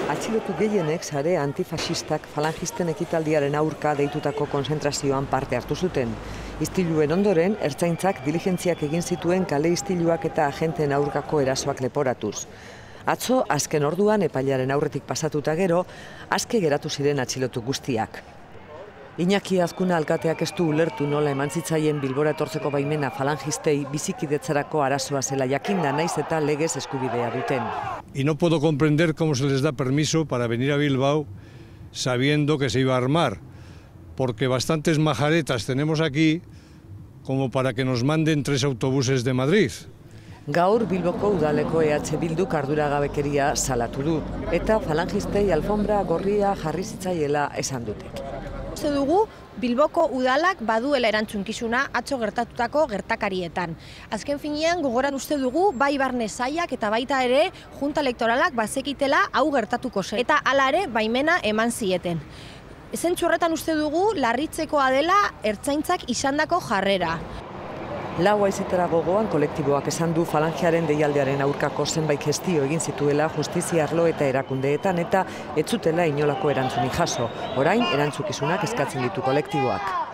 Atxilotu gehienek sare antifasistak falangisten ekitaldiaren aurka deitutako konzentrazioan parte hartu zuten. Istiluen ondoren, ertzaintzak diligentziak egin zituen kale istiluak eta agenteen aurkako erasoak leporatuz. Atzo, azken orduan epailaren aurretik pasatuta gero, aske geratu ziren atxilotu guztiak. Iñaki Azkuna alkateak ez du ulertu nola eman zitzaien Bilbora etortzeko baimena falangistei bizikidetzarako arazoa zela jakinda naiz eta legez eskubidea duten. Y no puedo comprender cómo se les da permiso para venir a Bilbao sabiendo que se iba a armar, porque bastantes majaretas tenemos aquí como para que nos manden 3 autobuses de Madrid. Gaur Bilboko udaleko EH Bilduk arduragabekeria salatu du, eta falangistei alfombra gorria jarri zitzaiela esan dute. Uste dugu Bilboko udalak baduela erantzunkizuna atzo gertatutako gertakarietan. Azken finean gogoran uste dugu bai barne sailak eta baita ere junta elektoralak bazekitela hau gertatuko zen. Eta hala ere baimena eman zieten. Zentzu horretan uste dugu larritzekoa dela ertzaintzak izandako jarrera. Lau haizetara gogoan kolektiboak esan du falangearen deialdearen aurkako zenbait gestio egin zituela justizia arlo eta erakundeetan eta ez zutela inolako erantzunik jaso. Orain erantzukizunak eskatzen ditu kolektiboak.